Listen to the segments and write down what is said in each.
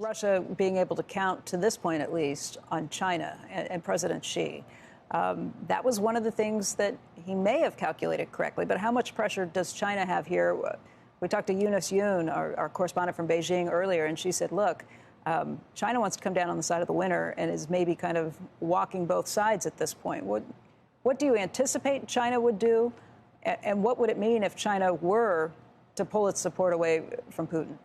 Russia being able to count, to this point at least, on China and President Xi. That was one of the things that he may have calculated correctly. But how much pressure does China have here? We talked to Eunice Yoon, our correspondent from Beijing, earlier, and she said, look, China wants to come down on the side of the winner and is maybe kind of walking both sides at this point. What do you anticipate China would do? And what would it mean if China were to pull its support away from Putin?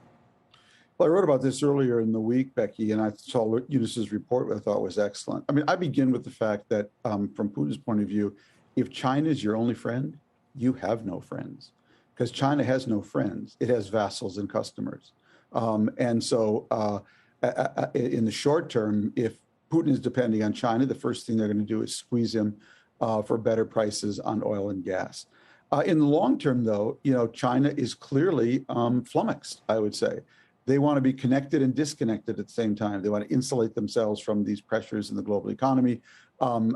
Well, I wrote about this earlier in the week, Becky, and I saw Eunice's report, which I thought was excellent. I mean, I begin with the fact that from Putin's point of view, if China is your only friend, you have no friends, because China has no friends. It has vassals and customers. And so in the short term, if Putin is depending on China, the first thing they're going to do is squeeze him for better prices on oil and gas. In the long term, though, China is clearly flummoxed, I would say. They want to be connected and disconnected at the same time. They want to insulate themselves from these pressures in the global economy. And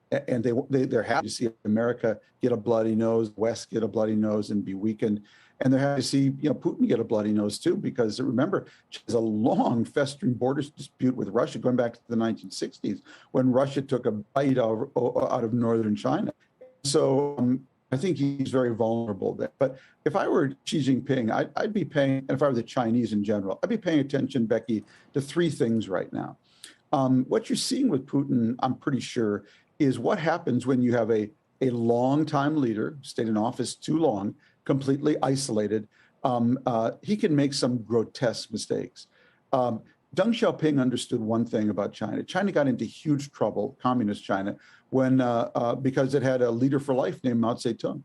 they're happy to see America get a bloody nose, West get a bloody nose and be weakened. And they're happy to see Putin get a bloody nose, too, because remember, there's a long festering border dispute with Russia going back to the 1960s when Russia took a bite out of northern China. So I think he's very vulnerable there. But if I were Xi Jinping, I'd be paying, and if I were the Chinese in general, I'd be paying attention, Becky, to three things right now. What you're seeing with Putin, I'm pretty sure, is what happens when you have a long-time leader, stayed in office too long, completely isolated. He can make some grotesque mistakes. Deng Xiaoping understood one thing about China. China got into huge trouble, communist China, when because it had a leader for life named Mao Zedong.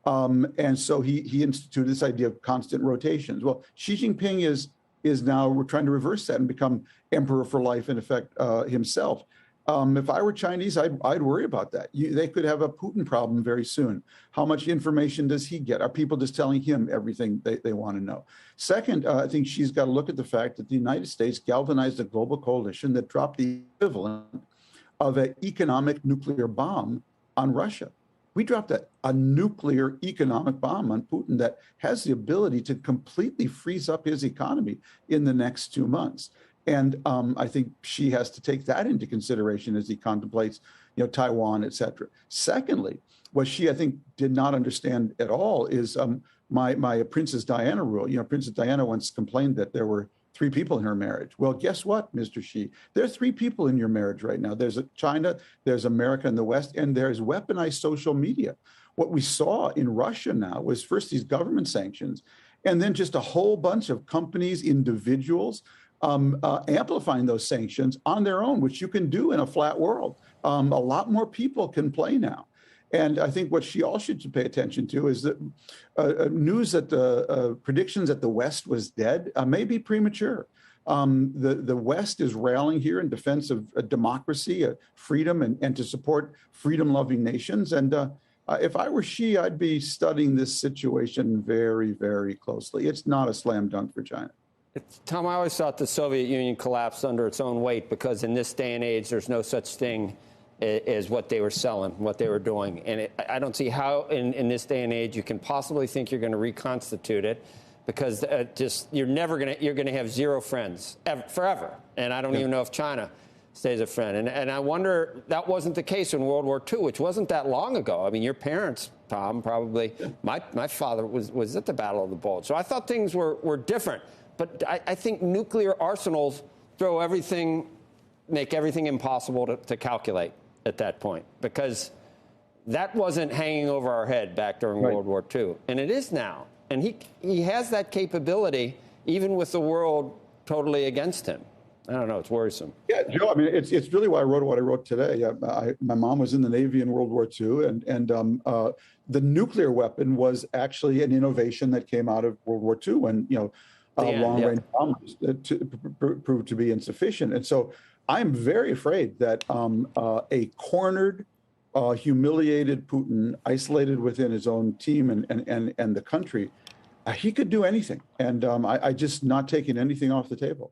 And so he instituted this idea of constant rotations. Well, Xi Jinping is now trying to reverse that and become emperor for life, in effect, himself. If I were Chinese, I'd worry about that. They could have a Putin problem very soon. How much information does he get? Are people just telling him everything they want to know? Second, I think she's got to look at the fact that the United States galvanized a global coalition that dropped the equivalent of an economic nuclear bomb on Russia. We dropped a nuclear economic bomb on Putin that has the ability to completely freeze up his economy in the next 2 months. And I think Xi has to take that into consideration as he contemplates, Taiwan, et cetera. Secondly, what Xi, I think, did not understand at all is my Princess Diana rule. Princess Diana once complained that there were 3 people in her marriage. Well, guess what, Mr. Xi? There are 3 people in your marriage right now. There's China, there's America and the West, and there's weaponized social media. What we saw in Russia now was first these government sanctions, and then just a whole bunch of companies, individuals, amplifying those sanctions on their own, which you can do in a flat world. A lot more people can play now. And I think what she all should pay attention to is that news that the predictions that the West was dead may be premature. The West is rallying here in defense of democracy, freedom, and to support freedom-loving nations. And if I were Xi, I'd be studying this situation very, very closely. It's not a slam dunk for China. Tom, I always thought the Soviet Union collapsed under its own weight because in this day and age, there's no such thing as what they were selling, what they were doing. And I don't see how in this day and age you can possibly think you're going to reconstitute it because you're going to have zero friends forever. And I don't even know if China stays a friend. And I wonder, that wasn't the case in World War II, which wasn't that long ago. I mean, your parents, Tom, probably, my father was at the Battle of the Bulge. So I thought things were different. But I think nuclear arsenals make everything impossible to calculate at that point, because that wasn't hanging over our head back during World War II. And it is now. And he has that capability, even with the world totally against him. I don't know. It's worrisome. Yeah, Joe, I mean, it's really why I wrote what I wrote today. My mom was in the Navy in World War II, and the nuclear weapon was actually an innovation that came out of World War II when, long-range bombs proved to be insufficient. And so I'm very afraid that a cornered, humiliated Putin, isolated within his own team and the country, he could do anything. And I just not taking anything off the table.